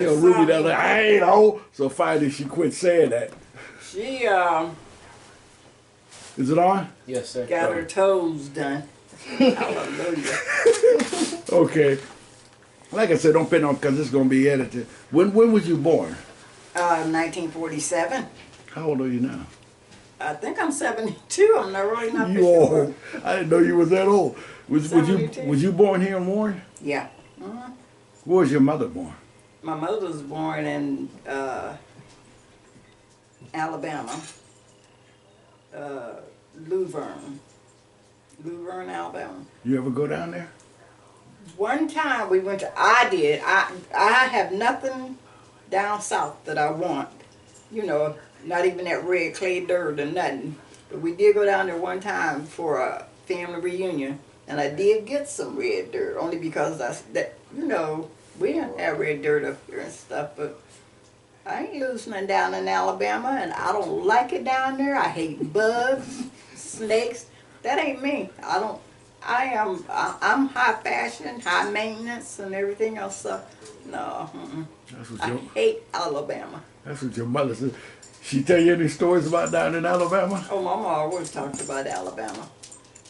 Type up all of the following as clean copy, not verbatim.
Tell Ruby that like, I ain't old. So finally she quit saying that. She Is it on? Yes, sir. got her toes done. Hallelujah. Okay. Like I said, don't pin on because it's gonna be edited. When was you born? 1947. How old are you now? I think I'm 72. I'm not really not You for old. sure. I didn't know you was that old. Was you 72. was you born here in Warren? Yeah. Where was your mother born? My mother was born in Alabama. Luverne, Alabama. You ever go down there? One time we went to, I have nothing down south that I want. You know, not even that red clay dirt or nothing. But we did go down there one time for a family reunion. And I did get some red dirt, only because you know, we didn't have red dirt up here and stuff, but I ain't losing down in Alabama, and I don't like it down there. I hate bugs, snakes. That ain't me. I'm high fashion, high maintenance, and everything else. So, no, I hate Alabama. That's what your mother said. She tell you any stories about down in Alabama? Oh, Mama always talked about Alabama.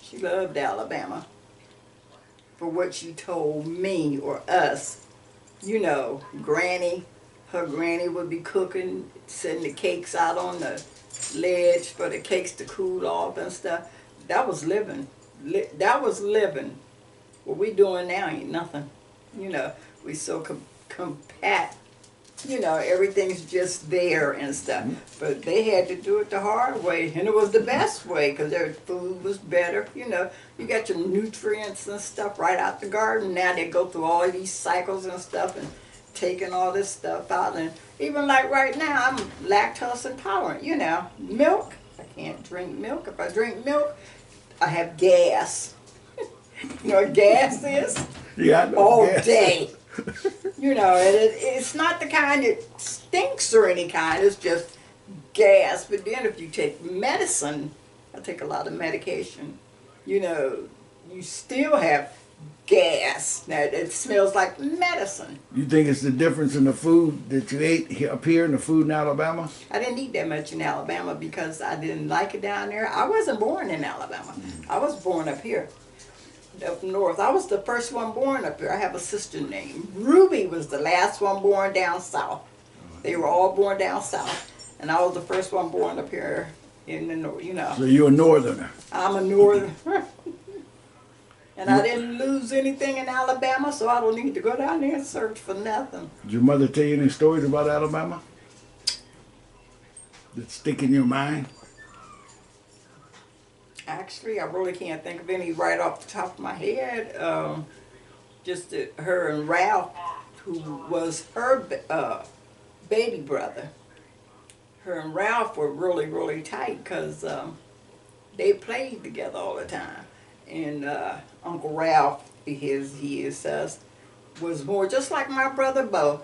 She loved Alabama. For what she told me or us, you know, her granny would be cooking, setting the cakes out on the ledge for the cakes to cool off and stuff. That was living. That was living. What we doing now ain't nothing. You know, we so compact. You know, everything's just there and stuff. But they had to do it the hard way, and it was the best way because their food was better. You know, you got your nutrients and stuff right out the garden. Now they go through all these cycles and stuff and taking all this stuff out. And even like right now, I'm lactose intolerant. You know, milk, I can't drink milk. If I drink milk, I have gas. You know what gas is? Yeah, I know all gas. day. You know, it's not the kind that stinks or any kind, it's just gas. But then if you take medicine, I take a lot of medication, you know, you still have gas. Now, it smells like medicine. You think it's the difference in the food that you ate up here and the food in Alabama? I didn't eat that much in Alabama because I didn't like it down there. I wasn't born in Alabama. I was born up here. Up north. I was the first one born up here. I have a sister named Ruby was the last one born down south. They were all born down south. And I was the first one born up here in the north, you know. So you're a northerner. I'm a northerner. And I didn't lose anything in Alabama, so I don't need to go down there and search for nothing. Did your mother tell you any stories about Alabama that stick in your mind? Actually, I really can't think of any right off the top of my head. Just that her and Ralph, who was her baby brother, her and Ralph were really, really tight because they played together all the time. And Uncle Ralph, was more just like my brother Bo.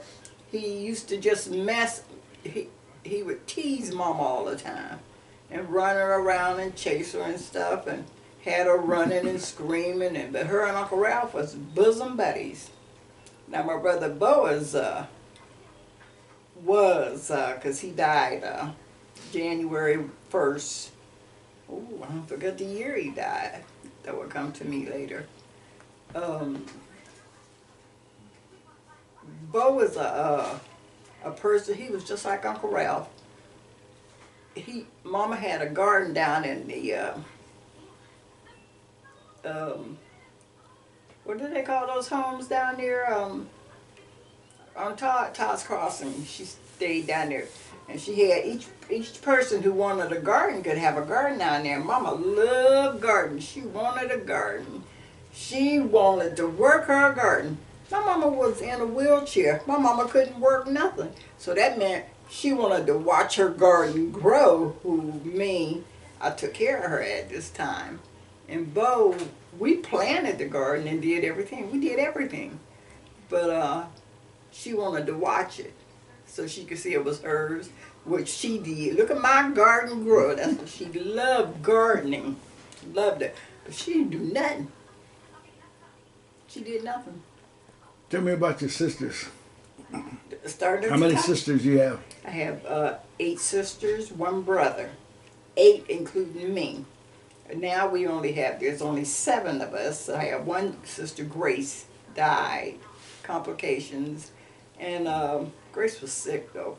He used to just he would tease Mama all the time. And run her around and chase her and stuff, and had her running and screaming. But her and Uncle Ralph was bosom buddies. Now my brother Bo because he died January 1st. Oh, I forgot the year he died. That will come to me later. Bo was a person. He was just like Uncle Ralph. Mama had a garden down in the, what do they call those homes down there? On Todd's Crossing. She stayed down there. And she had, each person who wanted a garden could have a garden down there. Mama loved gardens. She wanted a garden. She wanted to work her garden. My mama was in a wheelchair. My mama couldn't work nothing. So that meant she wanted to watch her garden grow, I took care of her at this time. And Bo, we planted the garden and did everything. We did everything. But she wanted to watch it so she could see it was hers, which she did. Look at my garden grow. That's what she loved, gardening. Loved it. But she didn't do nothing. She did nothing. Tell me about your sisters. Starting at How the many top. sisters you have? I have 8 sisters, 1 brother. 8 including me. Now we only have, there's only 7 of us. I have 1 sister, Grace, died, complications. And Grace was sick though.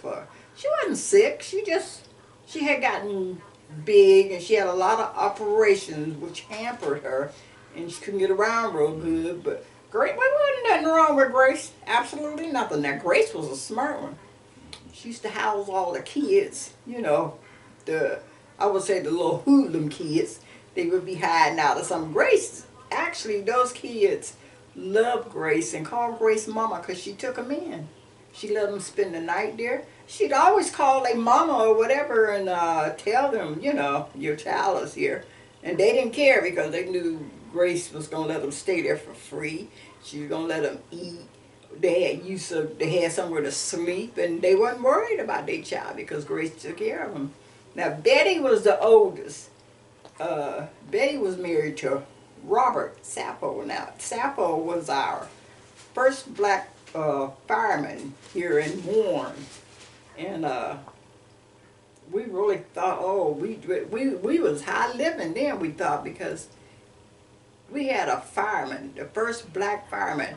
She wasn't sick, she had gotten big and she had a lot of operations which hampered her and she couldn't get around real good. But Grace, well, wasn't nothing wrong with Grace. Absolutely nothing. Now Grace was a smart one. She used to house all the kids, you know, I would say the little hoodlum kids. They would be hiding out of some. Grace, actually, those kids loved Grace and called Grace Mama because she took them in. She let them spend the night there. She'd always call their mama or whatever and tell them, you know, your child is here. And they didn't care because they knew Grace was going to let them stay there for free. She was going to let them eat. They had somewhere to sleep, and they wasn't worried about their child because Grace took care of them. Now Betty was the oldest. Betty was married to Robert Sappho. Now Sappho was our first black fireman here in Warren, and we really thought, oh, we was high living then. We thought because we had a fireman, the first black fireman,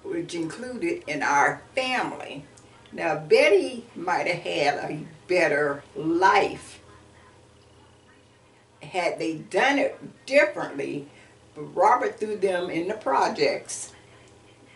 which included in our family. Now Betty might have had a better life had they done it differently, but Robert threw them in the projects,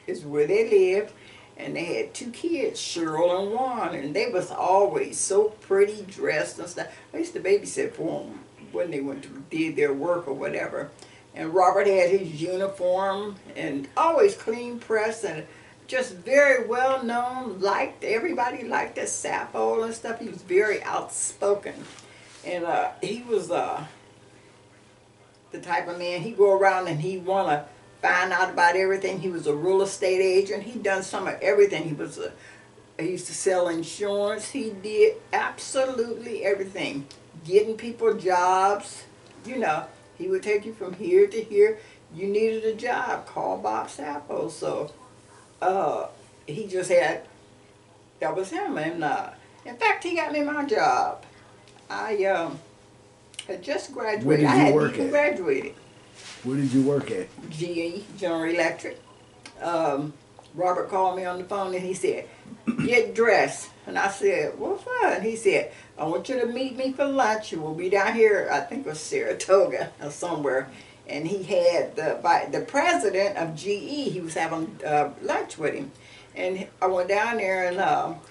is where they lived, and they had 2 kids, Cheryl and Juan, and they was always so pretty dressed and stuff. I used to babysit for them when they did their work or whatever. And Robert had his uniform and always clean pressed and just very well known, everybody liked the Sappho and stuff. He was very outspoken. And he was the type of man, he'd go around and he'd want to find out about everything. He was a real estate agent. He'd done some of everything. He used to sell insurance. He did absolutely everything. Getting people jobs, you know. He would take you from here to here. You needed a job, call Bob Sappho. So he just had, that was him. And in fact, he got me my job. I had just graduated. Where did you I hadn't work even at? graduated. Where did you work at? GE, General Electric. Robert called me on the phone and he said, get dressed. And I said, what for? And he said, I want you to meet me for lunch. We'll be down here, I think it was Saratoga or somewhere. And he had the president of GE, he was having lunch with him. And I went down there and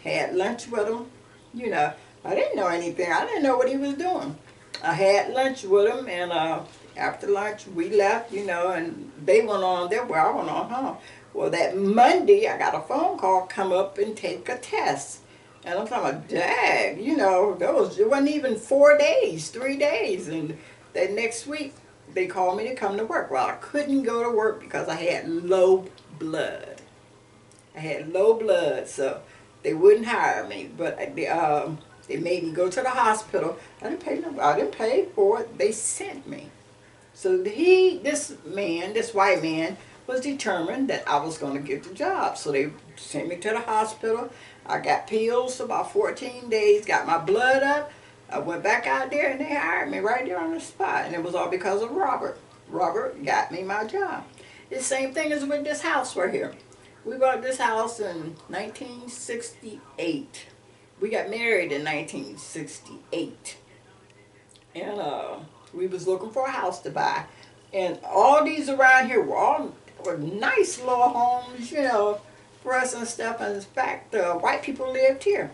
had lunch with him. You know, I didn't know anything. I didn't know what he was doing. I had lunch with him, and after lunch we left, you know, and they went on their way. I went on home. Well, that Monday I got a phone call, come up and take a test. And I'm talking about, dang, you know, it wasn't even 4 days, 3 days. And that next week they called me to come to work. Well, I couldn't go to work because I had low blood. I had low blood, so they wouldn't hire me. But they made me go to the hospital. I didn't pay for it. They sent me. So this white man, was determined that I was going to get the job. So they sent me to the hospital. I got pills for about 14 days, got my blood up. I went back out there and they hired me right there on the spot. And it was all because of Robert. Robert got me my job. The same thing as with this house right here. We bought this house in 1968. We got married in 1968. And we was looking for a house to buy. And all these around here were nice little homes, you know, for us and stuff. And in fact, white people lived here.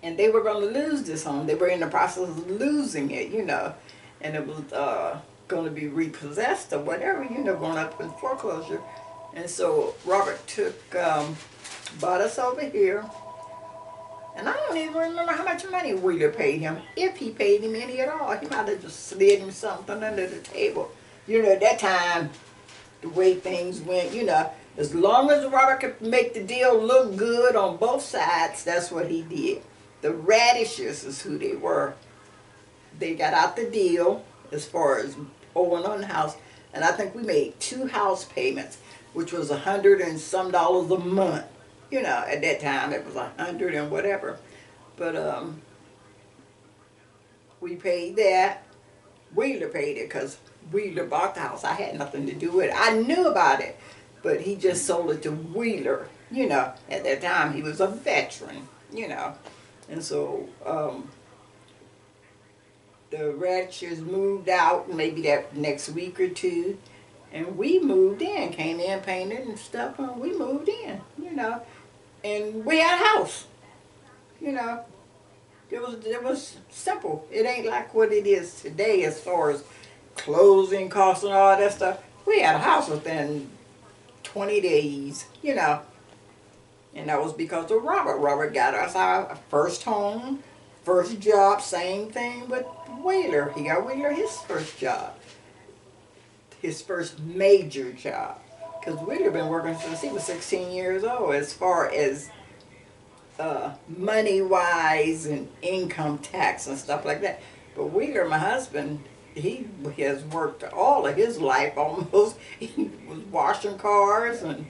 And they were going to lose this home. They were in the process of losing it, you know. And it was going to be repossessed or whatever, you know, going up in foreclosure. And so Robert bought us over here. And I don't even remember how much money Wheeler paid him, if he paid him any at all. He might have just slid him something under the table. You know, at that time, the way things went, you know, as long as Robert could make the deal look good on both sides, that's what he did. The Radishes is who they were. They got out the deal as far as owing on the house. And I think we made 2 house payments, which was $100 and some a month. You know, at that time it was 100 and whatever. But we paid that. Wheeler paid it because Wheeler bought the house. I had nothing to do with it. I knew about it, but he just sold it to Wheeler. You know, at that time he was a veteran, you know. And so the Ratchers moved out maybe that next week or two. And we moved in, came in, painted and stuff, and we moved in, you know. And we had a house, you know. It was simple. It ain't like what it is today as far as closing costs and all that stuff. We had a house within 20 days, you know. And that was because of Robert. Robert got us our first home, first job, same thing with Wheeler. He got Wheeler his first job. His first major job. Because Wheeler been working since he was 16 years old as far as money-wise and income tax and stuff like that. But Wheeler, my husband, he has worked all of his life almost. He was washing cars and,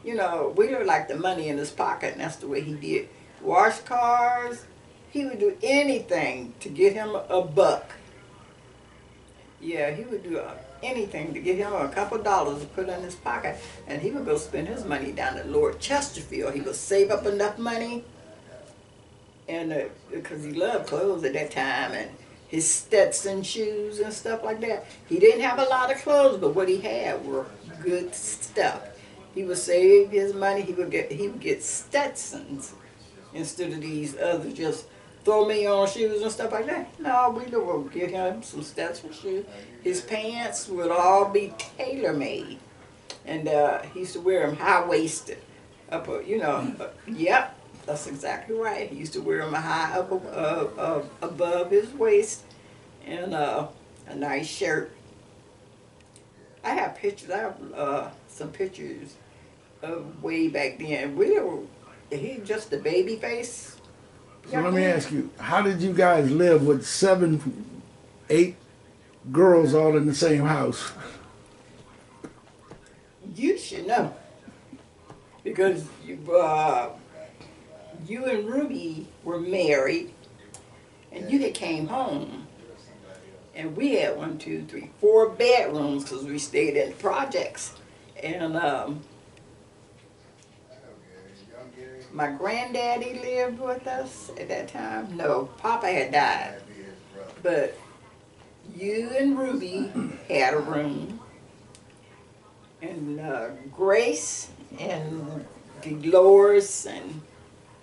you know, Wheeler liked the money in his pocket, and that's the way he did. Wash cars. He would do anything to get him a buck. Yeah, he would do anything to get him a couple dollars to put in his pocket, and he would go spend his money down at Lord Chesterfield. He would save up enough money, and because he loved clothes at that time, and his Stetson shoes and stuff like that. He didn't have a lot of clothes, but what he had were good stuff. He would save his money. He would get Stetsons instead of these other just throw me on shoes and stuff like that. No, we would get him some Stetson shoes. His pants would all be tailor-made. And he used to wear them high-waisted. You know, yep, that's exactly right. He used to wear them high up above his waist and a nice shirt. I have pictures. I have some pictures of way back then. He just a baby face. So let me ask you, how did you guys live with 7, 8 girls all in the same house? You should know. Because you and Ruby were married, and you had came home. And we had 1, 2, 3, 4 bedrooms because we stayed in the projects. And my granddaddy lived with us at that time. No, Papa had died. But you and Ruby had a room. And Grace and Dolores,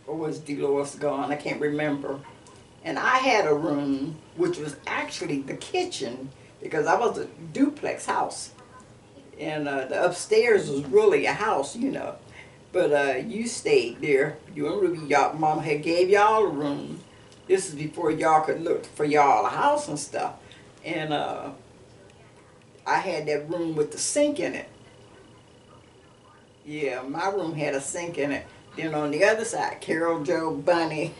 or was Dolores gone? I can't remember. And I had a room, which was actually the kitchen, because I was a duplex house. And the upstairs was really a house, you know. But you stayed there. You and Ruby, Mama had gave y'all a room. This is before y'all could look for y'all a house and stuff. And I had that room with the sink in it. Yeah, my room had a sink in it. Then on the other side, Carol, Joe, Bunny.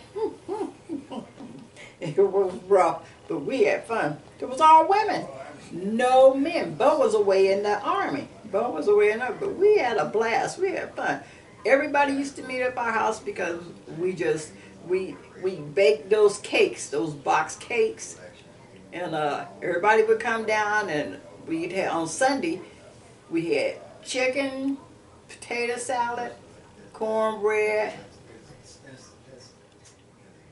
It was rough, but we had fun. It was all women, no men. Bo was away in the army. Bo was away in the army, but we had a blast. We had fun. Everybody used to meet at our house because we baked those cakes, those box cakes, and everybody would come down, and we'd have on Sunday we had chicken, potato salad, cornbread,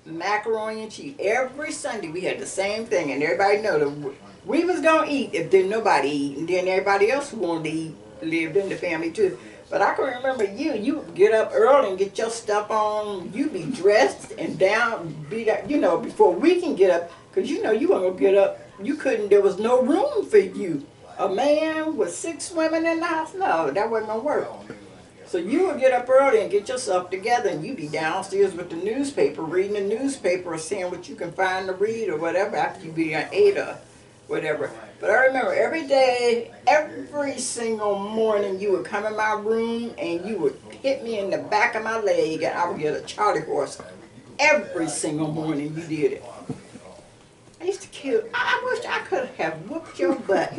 macaroni and cheese. Every Sunday we had the same thing, and everybody know that we was gonna eat if didn't nobody eat, and then everybody else who wanted to eat lived in the family too. But I can remember you would get up early and get your stuff on. You be dressed and down, you know, before we can get up, because you know you weren't gonna get up. You couldn't. There was no room for you. A man with 6 women in the house, no, that wasn't gonna work. So you would get up early and get yourself together, and you'd be downstairs with the newspaper, reading the newspaper or seeing what you can find to read or whatever after you be on 8 or whatever. But I remember every day, every single morning, you would come in my room and you would hit me in the back of my leg, and I would get a Charlie horse. Every single morning you did it. I used to kill. I wish I could have whooped your butt.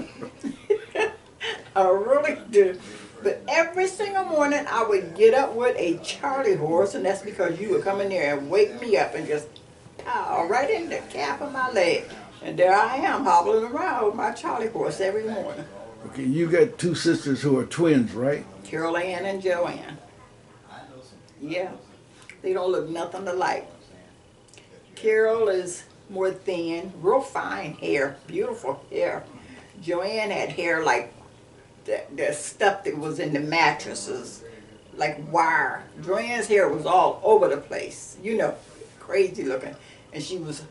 I really do. But every single morning I would get up with a Charlie horse, and that's because you would come in there and wake me up and just pow right in the calf of my leg. And there I am hobbling around with my Charlie horse every morning. Okay, you got two sisters who are twins, right? Carol Ann and Joanne. Yeah, they don't look nothing alike. Carol is more thin, real fine hair, beautiful hair. Joanne had hair like the stuff that was in the mattresses, like wire. Joanne's hair was all over the place, you know, crazy looking. And she was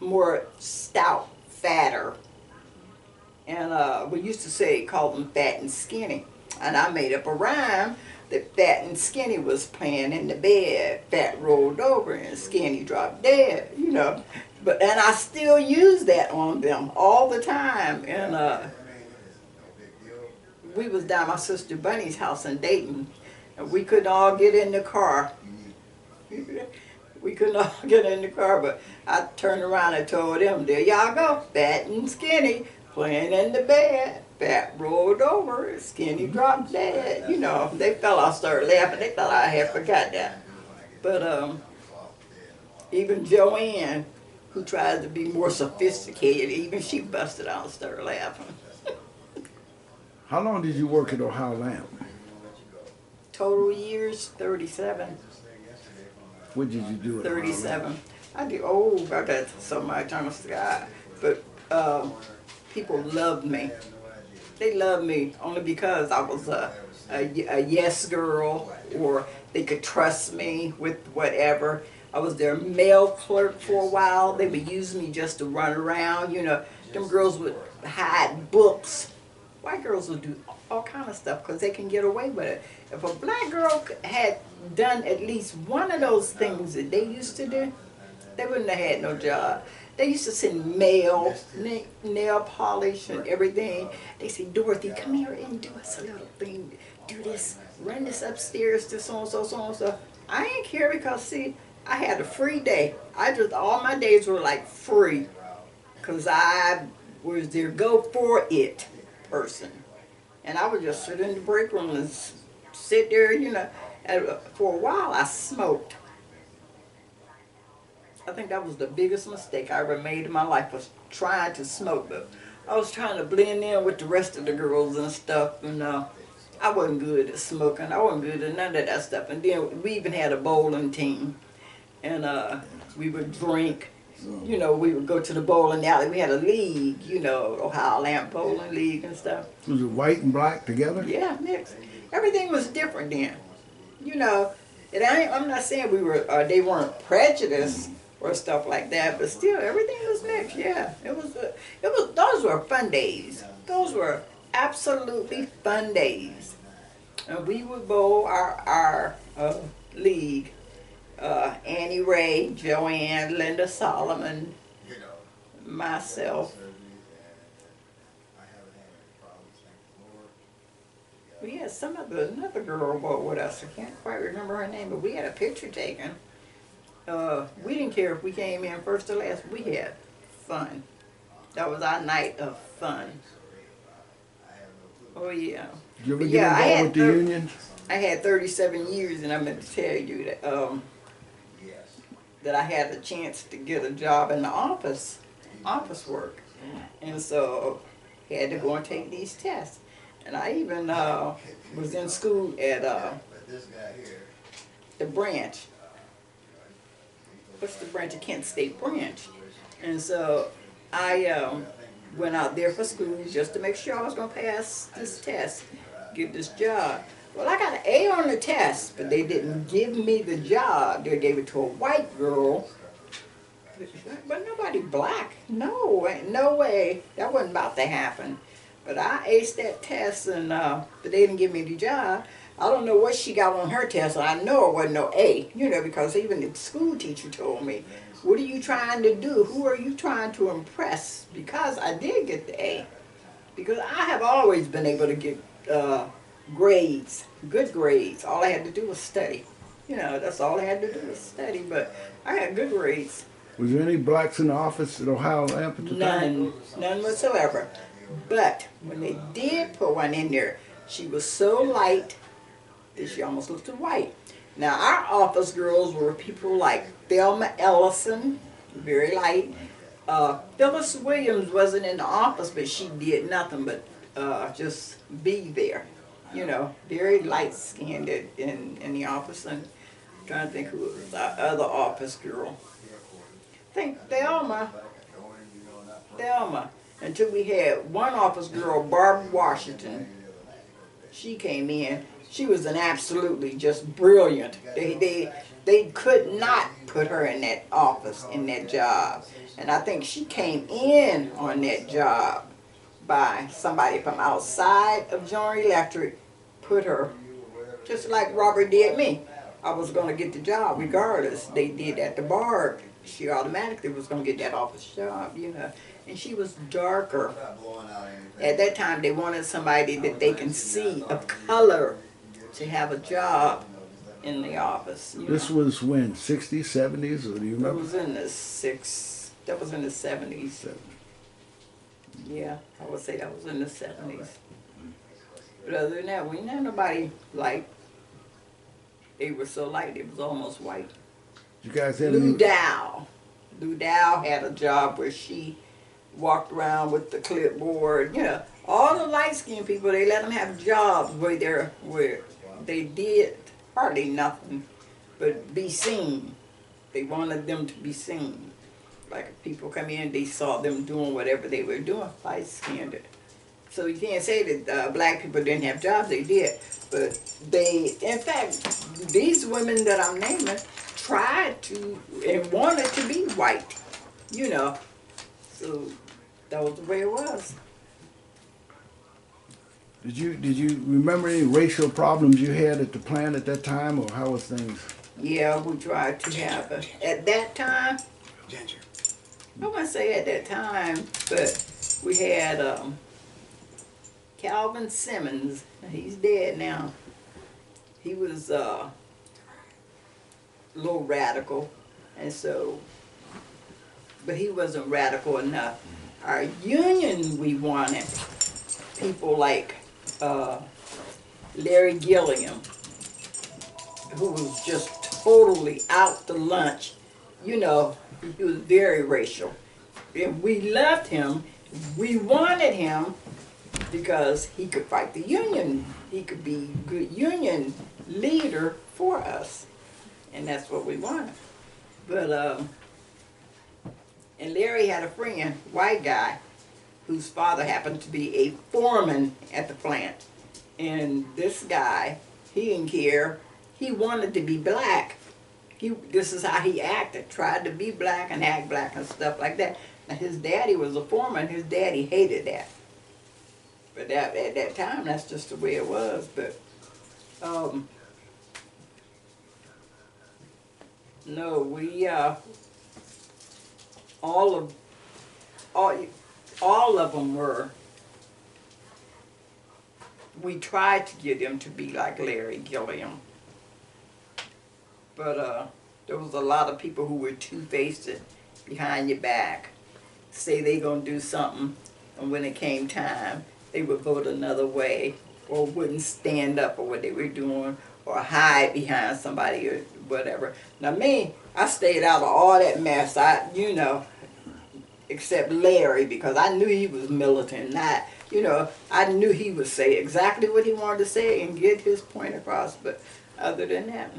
more stout, fatter. And we used to say, call them fat and skinny. And I made up a rhyme that fat and skinny was playing in the bed. Fat rolled over and skinny dropped dead, you know. And I still use that on them all the time. And we was down my sister Bunny's house in Dayton, and we couldn't all get in the car. We couldn't all get in the car, but I turned around and told them, there y'all go, fat and skinny, playing in the bed. Fat rolled over, skinny dropped dead. You know, they fell out, started laughing. They thought I had forgot that. But even Joanne, who tries to be more sophisticated, even she busted out and started laughing. How long did you work at Ohio Lamp? Total years, 37. What did you do at 37. I did, I got so much, honest to God. But people loved me. They loved me only because I was a yes girl, or they could trust me with whatever. I was their mail clerk for a while. They would use me just to run around. You know, them girls would hide books. White girls would do all kind of stuff because they can get away with it. If a black girl had done at least one of those things that they used to do, they wouldn't have had no job. They used to send mail, nail polish and everything. They say, Dorothy, come here and do us a little thing. Do this, run this upstairs to so-and-so, so-and-so. I ain't care because, see, I had a free day. All my days were like free because I was their go for it person. And I would just sit in the break room and sit there, you know. And for a while I smoked. I think that was the biggest mistake I ever made in my life, was trying to smoke. But I was trying to blend in with the rest of the girls and stuff, and I wasn't good at smoking. I wasn't good at none of that stuff. And then we even had a bowling team, and we would drink. You know, we would go to the bowling alley. We had a league, you know, Ohio Lamp Bowling League and stuff. Was it white and black together? Yeah, mixed. Everything was different then. You know, I'm not saying they weren't prejudiced or stuff like that, but still, everything was mixed. Yeah, it was. Those were fun days. Those were absolutely fun days. And we would bowl our league. Annie Ray, Joanne, Linda Solomon, myself. We had another girl bowled with us. I can't quite remember her name, but we had a picture taken. We didn't care if we came in first or last. We had fun. That was our night of fun. Oh yeah. Did you ever get involved with the union? I had 37 years, and I meant to tell you that I had a chance to get a job in the office work, and so had to go and take these tests. And I even was in school at the branch. What's the branch? The Kent State branch. And so I went out there for school just to make sure I was going to pass this test, get this job. Well, I got an A on the test, but they didn't give me the job. They gave it to a white girl, but nobody black. No, ain't no way. That wasn't about to happen. But I aced that test, and but they didn't give me the job. I don't know what she got on her test. I know it wasn't no A, you know, because even the school teacher told me, what are you trying to do? Who are you trying to impress? Because I did get the A. Because I have always been able to get grades, good grades. All I had to do was study. You know, that's all I had to do was study, but I had good grades. Was there any blacks in the office at Ohio Lamp at the time? None whatsoever. But when they did put one in there, She was so light that she almost looked white. Now, our office girls were people like Thelma Ellison, very light. Phyllis Williams wasn't in the office, but she did nothing but just be there. You know, very light-skinned in the office. And I'm trying to think who was our other office girl. I think Thelma. Until we had one office girl, Barbara Washington. She came in. She was an absolutely just brilliant. They could not put her in that office, in that job. And I think she came in on that job by somebody from outside of General Electric, put her, just like Robert did me. I was going to get the job regardless. They did at the bar. She automatically was going to get that office job, you know. And she was darker. At that time, they wanted somebody that they can see of color to have a job in the office. This was when, 60s, 70s, or do you remember? That was in the 70s. Yeah, I would say that was in the 70s. But other than that, we didn't have nobody light. They were so light, it was almost white. You guys have Lou Dow. Lou Dow had a job where she walked around with the clipboard. You know, all the light-skinned people, they let them have jobs where they did hardly nothing but be seen. They wanted them to be seen. Like if people come in, they saw them doing whatever they were doing, light-skinned. So you can't say that black people didn't have jobs, they did. But they, in fact, these women that I'm naming tried to and wanted to be white, you know. So that was the way it was. Did you remember any racial problems you had at the plant at that time, or how was things? Yeah, we tried to have at that time. I wouldn't say at that time, but we had Calvin Simmons. He's dead now. He was a little radical, and so, but he wasn't radical enough. Our union, we wanted people like Larry Gilliam, who was just totally out to lunch. You know, he was very racial. If we left him, we wanted him because he could fight the union. He could be a good union leader for us. And that's what we wanted. But, and Larry had a friend, white guy, whose father happened to be a foreman at the plant. And this guy, he didn't care. He wanted to be black. This is how he acted, tried to be black and act black and stuff like that. Now his daddy was a foreman. His daddy hated that. But at that time, that's just the way it was. But no, we all of them were. We tried to get them to be like Larry Gilliam. But there was a lot of people who were two-faced behind your back, say they gonna do something, and when it came time, they would vote another way, or wouldn't stand up for what they were doing, or hide behind somebody or whatever. Now me, I stayed out of all that mess. You know, except Larry, because I knew he was militant. I knew he would say exactly what he wanted to say and get his point across. But other than that,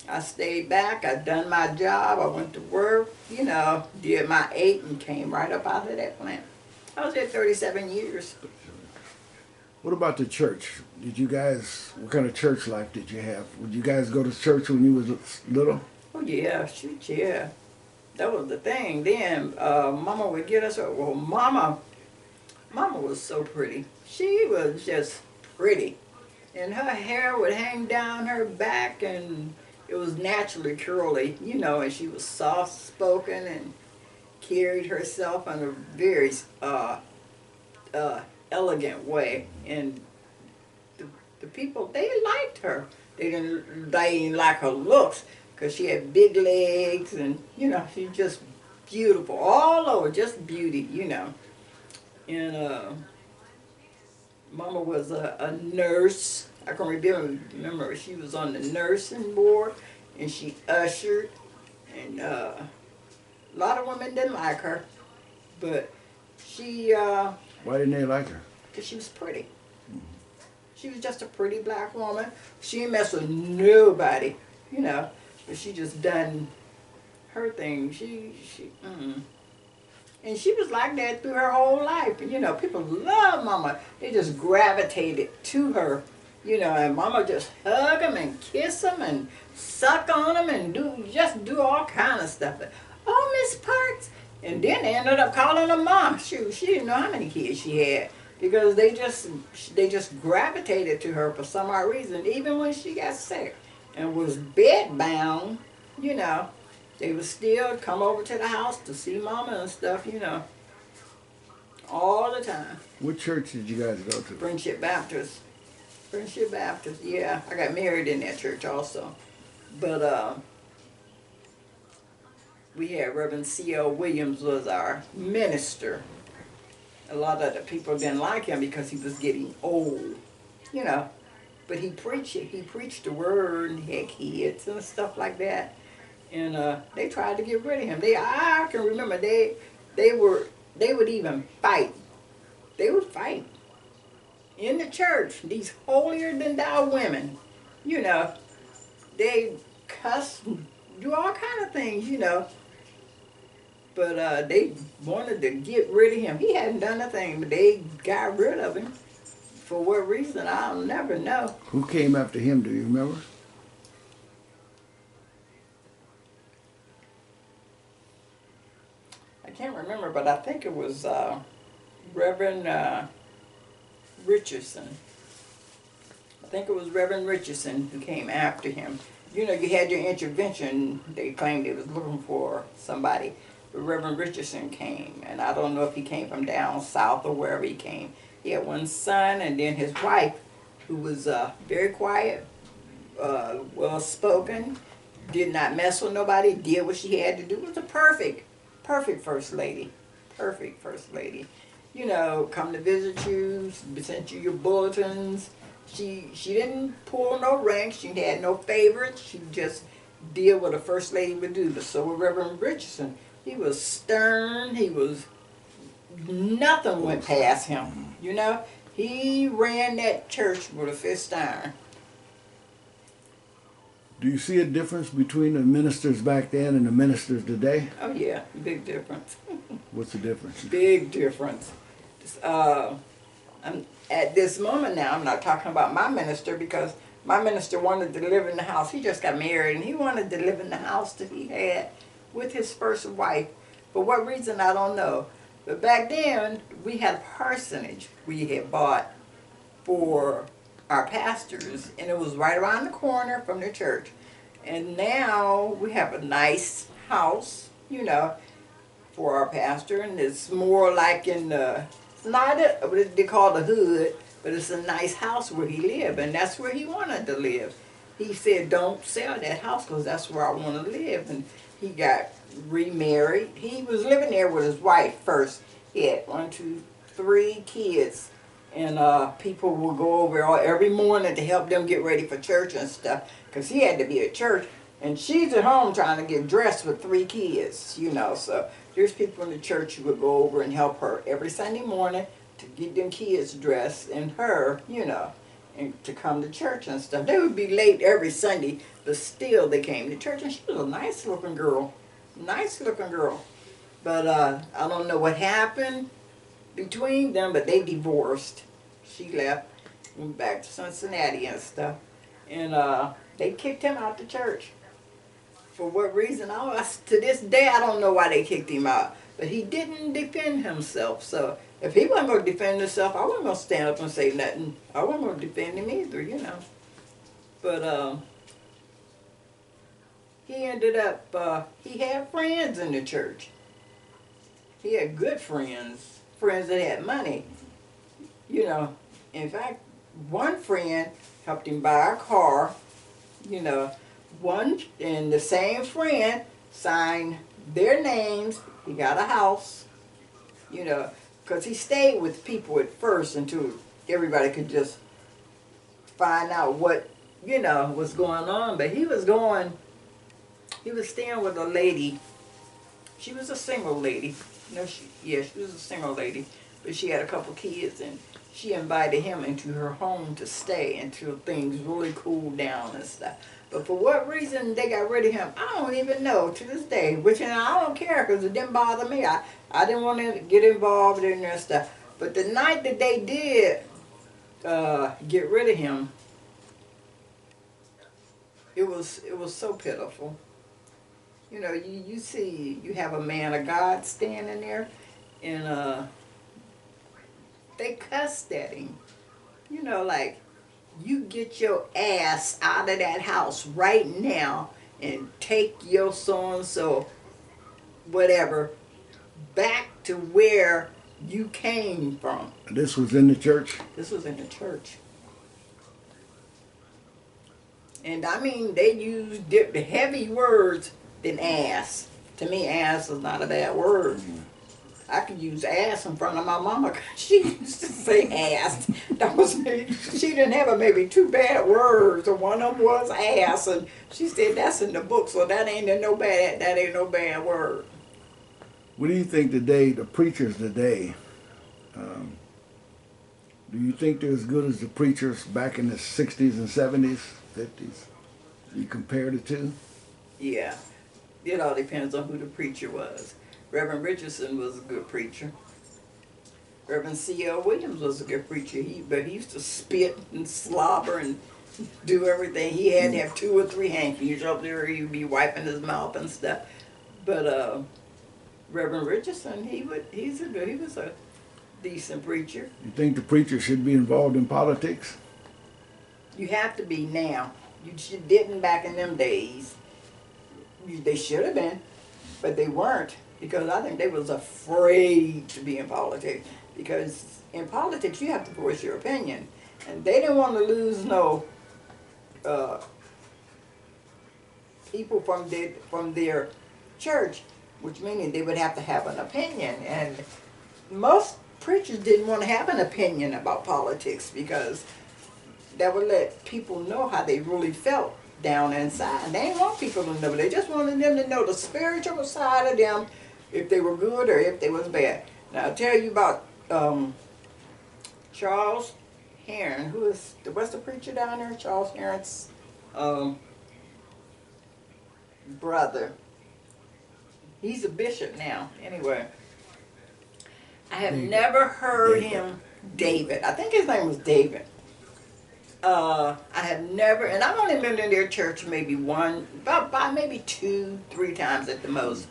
I stayed back. I done my job. I went to work. You know, did my 8 and came right up out of that plant. I was there 37 years. What about the church? Did you guys, what kind of church life did you have? Would you guys go to church when you was little? Oh yeah, shoot, yeah. That was the thing. Then Mama would get us, well, Mama was so pretty. She was just pretty. And her hair would hang down her back, and it was naturally curly, you know, and she was soft-spoken and carried herself in a very elegant way. And the people, they liked her. They didn't like her looks, because she had big legs, and, you know, she's just beautiful. All over, just beauty, you know. And Mama was a nurse. I can remember she was on the nursing board, and she ushered, and a lot of women didn't like her, but she, Why didn't they like her? because she was pretty. She was just a pretty black woman. She didn't mess with nobody, you know, but she just done her thing. And she was like that through her whole life. And, you know, people love Mama. They just gravitated to her, you know, and Mama just hug them and kiss them and suck on them and do all kind of stuff. Oh, Miss Parks. And then they ended up calling her Mom. She didn't know how many kids she had because they just gravitated to her for some odd reason, even when she got sick and was bedbound, you know. They would still come over to the house to see Mama and stuff, you know, all the time. What church did you guys go to? Friendship Baptist. Friendship Baptist, yeah. I got married in that church also. But we had Reverend C.L. Williams was our minister. A lot of the people didn't like him because he was getting old, you know. But he preached the word, and he had kids and stuff like that. And they tried to get rid of him. I can remember they would even fight. They would fight in the church. These holier than thou women, you know, they cuss, do all kind of things, you know. But they wanted to get rid of him. He hadn't done a thing, but they got rid of him. For what reason, I'll never know. Who came after him? Do you remember? I can't remember, but I think it was Reverend Richardson. I think it was Reverend Richardson who came after him. You know, you had your intervention. They claimed they was looking for somebody. But Reverend Richardson came, and I don't know if he came from down south or wherever he came. He had one son, and then his wife, who was very quiet, well-spoken, did not mess with nobody, did what she had to do. Was a perfect first lady. Perfect first lady. You know, come to visit you, sent you your bulletins. She didn't pull no ranks. She had no favorites. She just did what a first lady would do. But so with Reverend Richardson, he was stern. Nothing went past him. You know, he ran that church with a fist iron. Do you see a difference between the ministers back then and the ministers today? Oh yeah, big difference. What's the difference? Big difference. At this moment now, I'm not talking about my minister because my minister wanted to live in the house. He just got married and he wanted to live in the house that he had with his first wife. For what reason, I don't know. But back then, we had a parsonage we had bought for our pastors, and it was right around the corner from the church. And now we have a nice house, you know, for our pastor, and it's more like in the, it's not what they call the hood, but it's a nice house where he lived, and that's where he wanted to live. He said, don't sell that house because that's where I want to live. And he got remarried. He was living there with his wife first. He had 1, 2, 3 kids. And people would go over every morning to help them get ready for church and stuff. Because he had to be at church. And she's at home trying to get dressed with 3 kids, you know. So there's people in the church who would go over and help her every Sunday morning to get them kids dressed and her, you know, and to come to church and stuff. They would be late every Sunday, but still they came to church. And she was a nice looking girl. Nice looking girl. But I don't know what happened between them, but they divorced. She left, went back to Cincinnati and stuff. And they kicked him out the church. For what reason? To this day, I don't know why they kicked him out. But he didn't defend himself. So if he wasn't going to defend himself, I wasn't going to stand up and say nothing. I wasn't going to defend him either, you know. But he ended up, he had friends in the church. He had good friends, friends that had money. You know, in fact, one friend helped him buy a car, you know. And the same friend signed their names. He got a house, you know, because he stayed with people at first until everybody could just find out what, was going on. But he was staying with a lady. She was a single lady. No, she was a single lady, but she had a couple kids, and she invited him into her home to stay until things really cooled down and stuff. But for what reason they got rid of him, I don't even know to this day. Which, and I don't care, because it didn't bother me. I didn't want to get involved in their stuff. But the night that they did get rid of him, it was so pitiful. You see, you have a man of God standing there, and they cussed at him. Like, you get your ass out of that house right now and take your so-and-so, whatever, back to where you came from. This was in the church? This was in the church. And I mean, they used the heavy words than ass. To me, ass is not a bad word. I could use ass in front of my mama. She used to say ass. She didn't have maybe two bad words, and one of them was ass, and she said that's in the book, so that ain't no bad word. What do you think today, the preachers today, do you think they're as good as the preachers back in the 60s and 70s, 50s? You compare the two? Yeah. It all depends on who the preacher was. Reverend Richardson was a good preacher. Reverend C.L. Williams was a good preacher. But he used to spit and slobber and do everything. He had to have 2 or 3 hankies up there. He'd be wiping his mouth and stuff. But Reverend Richardson, he was a decent preacher. You think the preacher should be involved in politics? You have to be now. You didn't back in them days. They should have been, but they weren't, because I think they was afraid to be in politics. Because in politics, you have to voice your opinion, and they didn't want to lose no people from their church, which meaning they would have to have an opinion. And most preachers didn't want to have an opinion about politics, because that would let people know how they really felt down inside. They didn't want people to know. They just wanted them to know the spiritual side of them, if they were good or if they was bad. Now I'll tell you about Charles Heron, what's the preacher down there? Charles Heron's brother. He's a bishop now. Anyway, I have never heard him. David. I think his name was David. I have never, and I've only been in their church maybe maybe 2, 3 times at the most.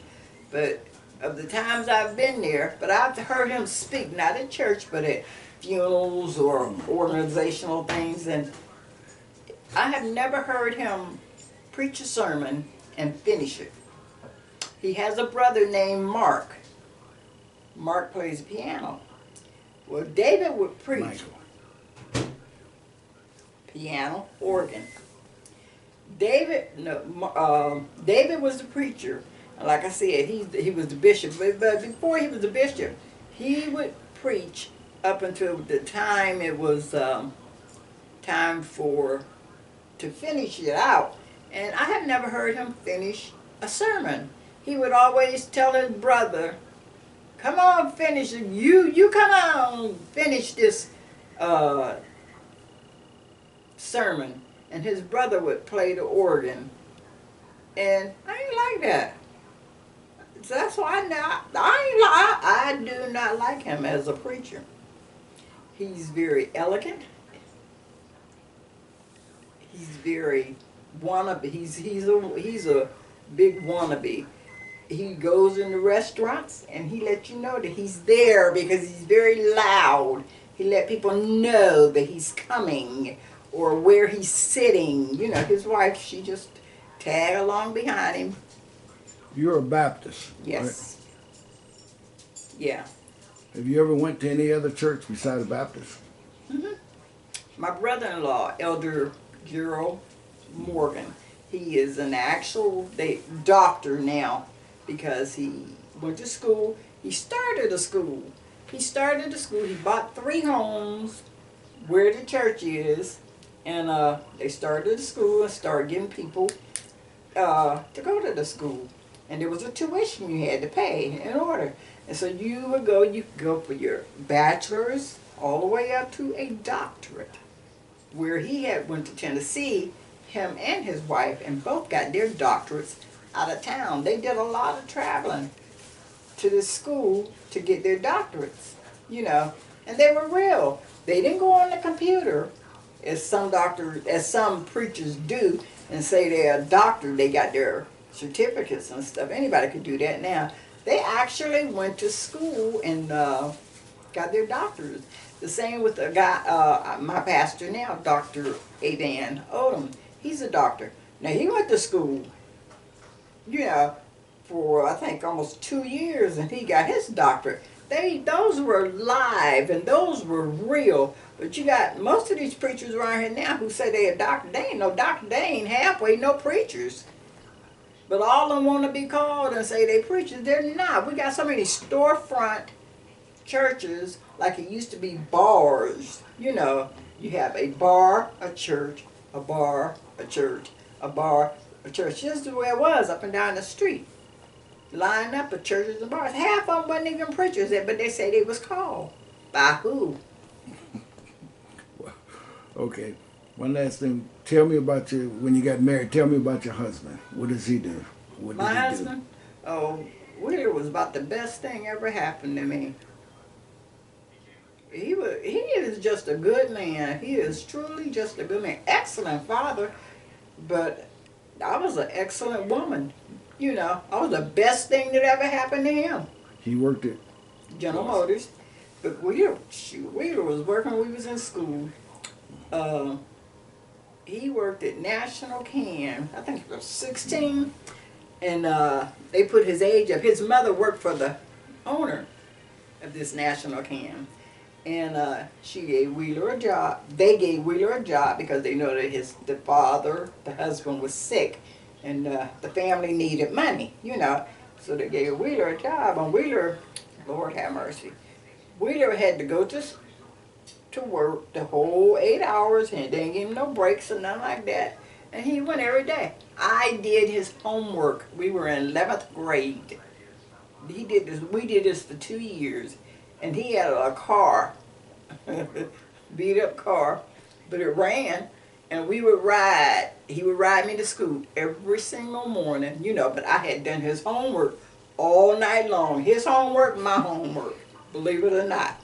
But of the times I've been there, but I've heard him speak, not at church, but at funerals or organizational things. And I have never heard him preach a sermon and finish it. He has a brother named Mark. Mark plays piano. Well, David would preach. Michael. Piano, organ. David was the preacher. Like I said, he was the bishop. But before he was the bishop, he would preach up until the time it was time to finish it out. And I have never heard him finish a sermon. He would always tell his brother, "Come on, finish it. You come on, finish this sermon." And his brother would play the organ, and I ain't like that. So that's why I do not like him as a preacher. He's very elegant. He's very wannabe. He's a big wannabe. He goes into restaurants and he lets you know that he's there because he's very loud. He let people know that he's coming or where he's sitting. His wife, she just tag along behind him. You're a Baptist. Yes. Right? Yeah. Have you ever went to any other church besides Baptist? Mm-hmm. My brother-in-law, Elder Gerald Morgan, he is an actual doctor now because he went to school. He started a school. He bought 3 homes where the church is, and they started the school and started getting people to go to the school. And there was a tuition you had to pay in order. And so you could go for your bachelor's all the way up to a doctorate. Where he had went to Tennessee, him and his wife, and both got their doctorates out of town. They did a lot of traveling to this school to get their doctorates, you know, and they were real. They didn't go on the computer as some preachers do and say they're a doctor, they got their certificates and stuff. Anybody could do that now. They actually went to school and got their doctors. The same with the guy, my pastor now, Dr. Avan Odom. He's a doctor. Now he went to school, you know, for I think almost 2 years, and he got his doctorate. Those were live and those were real. But you got most of these preachers around here now who say they're a doctor. They ain't no doctor. They ain't halfway no preachers. But all of them want to be called and say they preachers. They're not. We got so many storefront churches like it used to be bars. You know, you have a bar, a church, a bar, a church, a bar, a church. Just the way it was up and down the street. Lined up at churches and bars. Half of them wasn't even preachers, but they say they was called. By who? Okay. One last thing. Tell me about when you got married. Tell me about your husband. What does he do? What My did he husband? Oh, Wheeler was about the best thing ever happened to me. He is just a good man. He is truly just a good man. Excellent father, but I was an excellent woman. You know, I was the best thing that ever happened to him. He worked at General Motors. But Wheeler was working when we was in school. He worked at National Can. I think he was 16. And they put his age up. His mother worked for the owner of this National Can. And she gave Wheeler a job. They gave Wheeler a job because they know that the husband was sick. And the family needed money, you know. So they gave Wheeler a job. And Wheeler, Lord have mercy, Wheeler had to go to work the whole 8 hours, and they didn't give him no breaks or nothing like that. And he went every day. I did his homework. We were in 11th grade. We did this for 2 years. And he had a car, beat up car, but it ran. And we would ride. He would ride me to school every single morning, you know, but I had done his homework all night long. His homework, my homework, believe it or not.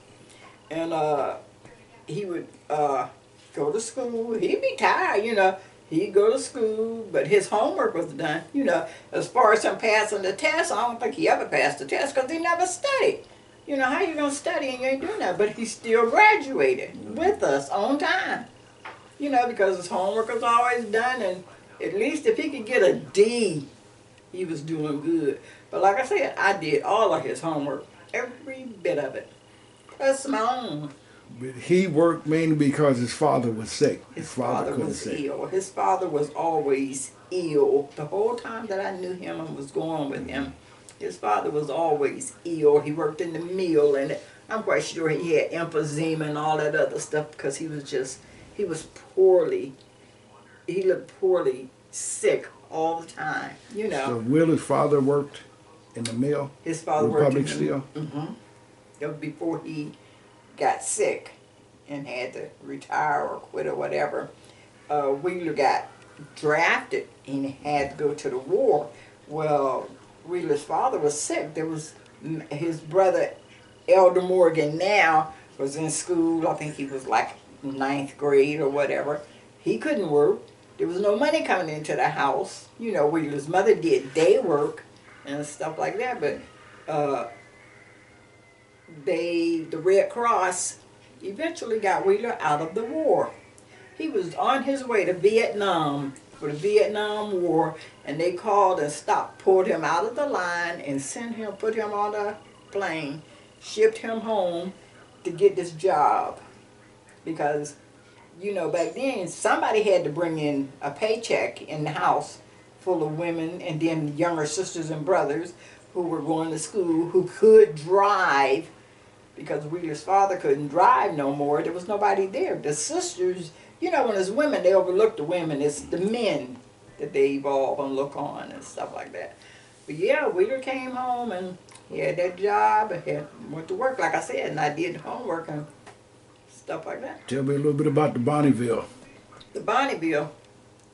And he would go to school. He'd be tired, you know. He'd go to school, but his homework was done, you know. As far as him passing the test, I don't think he ever passed the test because he never studied. You know, how you going to study and you ain't doing that? But he still graduated with us on time. You know, because his homework was always done, and at least if he could get a D, he was doing good. But like I said, I did all of his homework, every bit of it, plus my own. But he worked mainly because his father was sick. His father was ill. His father was always ill. The whole time that I knew him and was going with him, his father was always ill. He worked in the mill, and I'm quite sure he had emphysema and all that other stuff because he was poorly, he looked poorly sick all the time, you know. So Wheeler's father worked in the mill? His father worked in the Steel? Mm-hmm. That was before he got sick and had to retire or quit or whatever. Wheeler got drafted and had to go to the war. Well, Wheeler's father was sick. There was his brother, Elder Morgan, now was in school. I think he was like 9th grade or whatever. He couldn't work. There was no money coming into the house. You know, Wheeler's mother did day work and stuff like that, but the Red Cross eventually got Wheeler out of the war. He was on his way to Vietnam for the Vietnam War, and they called and pulled him out of the line and put him on a plane, shipped him home to get this job. Because, you know, back then, somebody had to bring in a paycheck in the house full of women and then younger sisters and brothers who were going to school, who could drive because Wheeler's father couldn't drive no more. There was nobody there. The sisters, you know, when it's women, they overlook the women. It's the men that they evolve and look on and stuff like that. But yeah, Wheeler came home and he had that job and went to work, like I said, and I did homework and stuff like that. Tell me a little bit about the Bonneville. The Bonneville,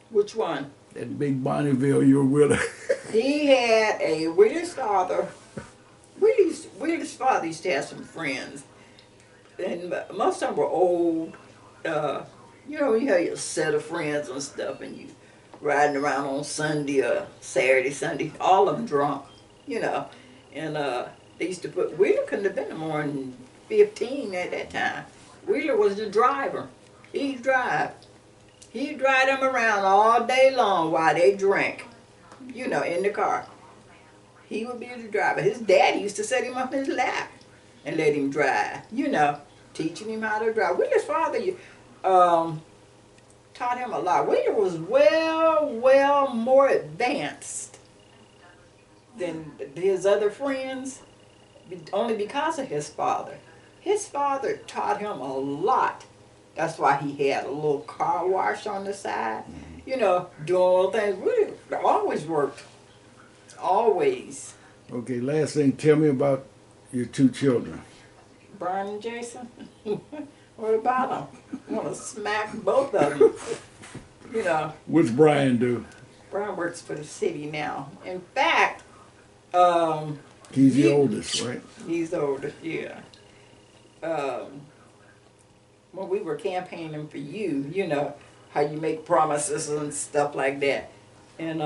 which one? That big Bonneville you were with. He had a Wheeler's father. Wheeler's father used to have some friends, and most of them were old. You know, you have your set of friends and stuff, and you riding around on Sunday or Saturday, Sunday. All of them drunk, you know. And they used to put Wheeler couldn't have been more than 15 at that time. Wheeler was the driver. He'd drive. He'd drive them around all day long while they drank, you know, in the car. He would be the driver. His daddy used to set him up in his lap and let him drive, you know, teaching him how to drive. Wheeler's father taught him a lot. Wheeler was well more advanced than his other friends, only because of his father. His father taught him a lot. That's why he had a little car wash on the side, you know, doing little things. Wheeler always worked. Always. Okay, last thing, tell me about your two children. Brian and Jason. What about them? I want to smack both of them. You know. What's Brian do? Brian works for the city now. In fact, he's the oldest, right? He's the oldest, yeah. When we were campaigning for you, you know, how you make promises and stuff like that. And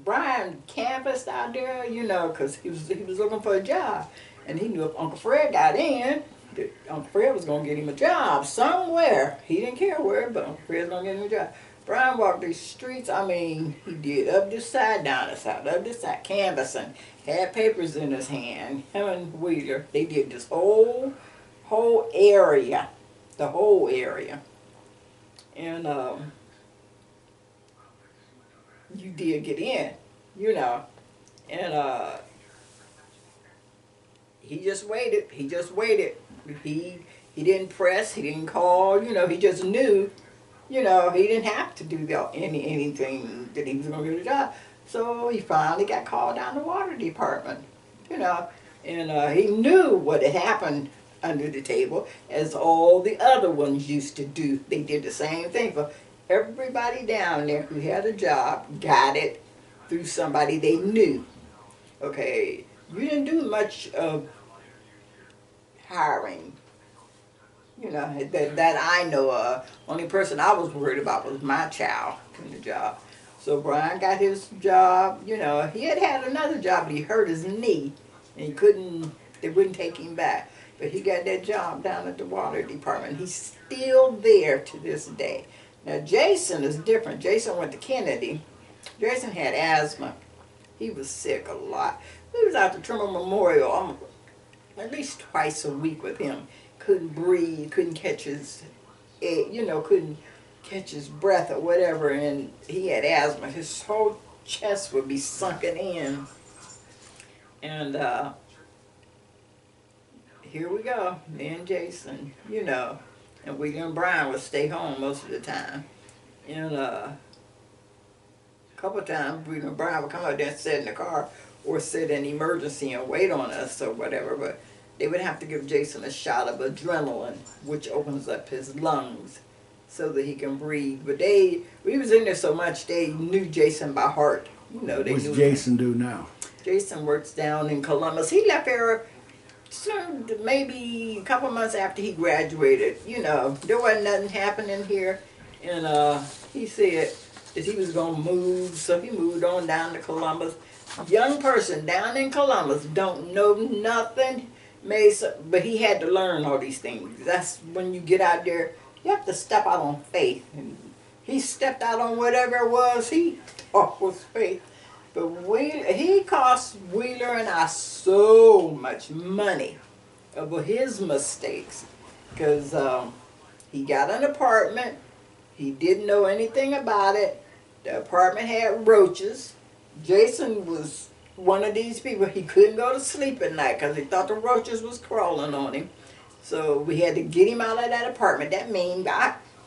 Brian canvassed out there, you know, because he was looking for a job. And he knew if Uncle Fred got in, that Uncle Fred was going to get him a job somewhere. He didn't care where, but Uncle Fred was going to get him a job. Brian walked these streets, I mean, he did up this side, down this side, up this side, canvassing. Had papers in his hand, him and Wheeler. They did this whole area, the whole area. And you did get in, you know. And he just waited. He just waited. He didn't press. He didn't call. You know, he just knew. You know, he didn't have to do anything that he was going to get a job. So he finally got called down to the water department. You know, and he knew what had happened under the table, as all the other ones used to do. They did the same thing for everybody down there who had a job, got it through somebody they knew. Okay, you didn't do much of hiring, you know, that I know of. Only person I was worried about was my child in the job. So Brian got his job, you know. He had another job, but he hurt his knee, and they wouldn't take him back. But he got that job down at the water department. He's still there to this day. Now, Jason is different. Jason went to Kennedy. Jason had asthma. He was sick a lot. We was out to Trimmer Memorial at least twice a week with him. Couldn't breathe, couldn't catch his, couldn't catch his breath or whatever. And he had asthma. His whole chest would be sunken in. And here we go, me and Jason, you know. And William and Brian would stay home most of the time. And a couple of times, William and Brian would come out there and sit in the car or sit in emergency and wait on us or whatever. But they would have to give Jason a shot of adrenaline, which opens up his lungs so that he can breathe. But we was in there so much, they knew Jason by heart. You know, they What's knew Jason do now? Jason works down in Columbus. He left here maybe a couple months after he graduated. You know, there wasn't nothing happening here. And he said that he was going to move, so he moved on down to Columbus. Young person down in Columbus, don't know nothing, but he had to learn all these things. That's when you get out there, you have to step out on faith. And he stepped out on whatever it was he thought was faith. But he cost Wheeler and I so much money over his mistakes. Because he got an apartment. He didn't know anything about it. The apartment had roaches. Jason was one of these people, he couldn't go to sleep at night because he thought the roaches was crawling on him. So we had to get him out of that apartment. That means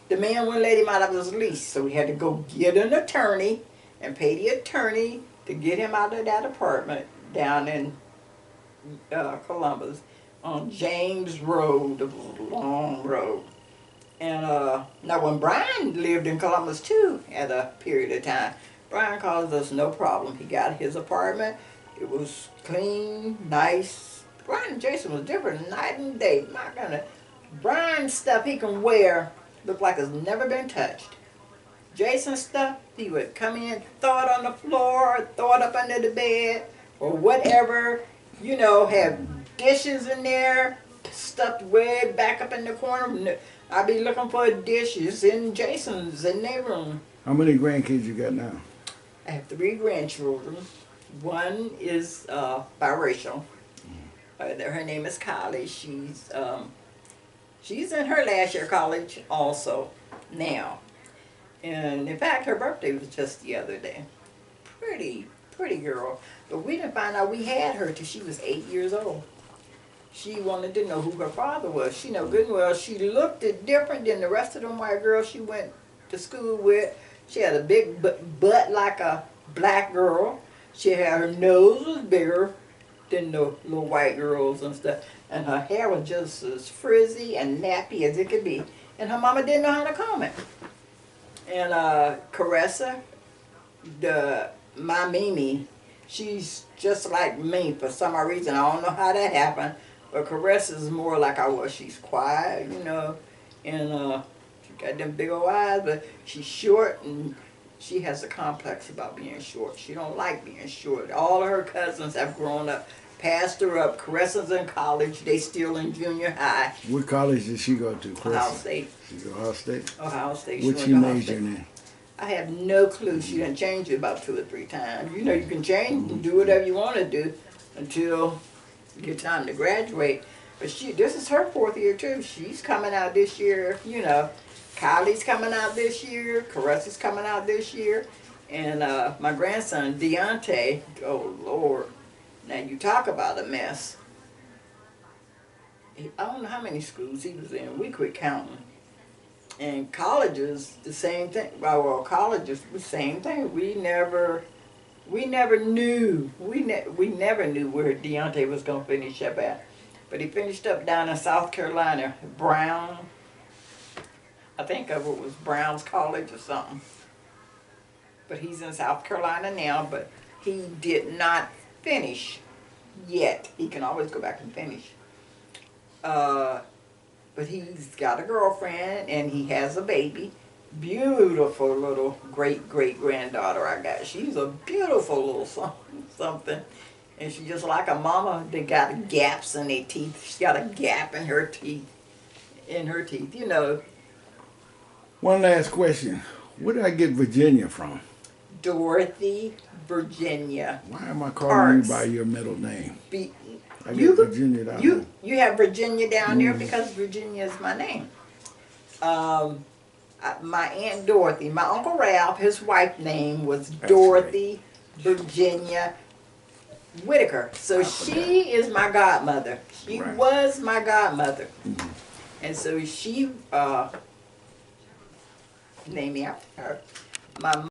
the man wouldn't let him out of his lease. So we had to go get an attorney and pay the attorney to get him out of that apartment down in Columbus on James Road, a long road. And now when Brian lived in Columbus too at a period of time, Brian caused us no problem. He got his apartment. It was clean, nice. Brian and Jason was different night and day. My goodness. Brian's stuff he can wear look like it's never been touched. Jason's stuff, he would come in, throw it on the floor, throw it up under the bed, or whatever. You know, have dishes in there, stuffed way back up in the corner. I'd be looking for dishes in Jason's in their room. How many grandkids you got now? I have 3 grandchildren. One is biracial. Her name is Kylie. She's in her last year of college also now. And in fact, her birthday was just the other day. Pretty girl. But we didn't find out we had her till she was 8 years old. She wanted to know who her father was. She know good and well she looked different than the rest of them white girls she went to school with. She had a big butt like a black girl. She had her nose was bigger than the little white girls and stuff. And her hair was just as frizzy and nappy as it could be. And her mama didn't know how to comb it. And Caressa, my Mimi, she's just like me for some reason. I don't know how that happened. But Caressa's more like I was. She's quiet, you know. And she got them big old eyes, but she's short and she has a complex about being short. She don't like being short. All of her cousins have grown up, passed her up. Caressa's in college. They still in junior high. What college did she go to? Ohio State. She go to Ohio State? Ohio State. What she majored in? I have no clue. She done changed it about 2 or 3 times. You know, you can change and do whatever you want to do until you get time to graduate. But this is her 4th year too. She's coming out this year, you know. Kylie's coming out this year. Caressa's coming out this year. And my grandson, Deontay, oh Lord. Now you talk about a mess. I don't know how many schools he was in. We quit counting. And colleges, the same thing. Well, colleges, the same thing. We never knew. We never knew where Deontay was going to finish up at. But he finished up down in South Carolina, Brown. I think of it was Brown's College or something. But he's in South Carolina now, but he did not finish yet. He can always go back and finish. But he's got a girlfriend and he has a baby. Beautiful little great-great-granddaughter I got. She's a beautiful little something. And she's just like a mama. They got gaps in their teeth. She's got a gap in her teeth. You know. One last question. Where did I get Virginia from? Dorothy Virginia. Why am I calling you by your middle name? I get Virginia down there. You have Virginia down there because Virginia is my name. My Aunt Dorothy, my Uncle Ralph, his wife's name was Dorothy Virginia Whitaker. So she is my godmother. She was my godmother. And so she named me after her. My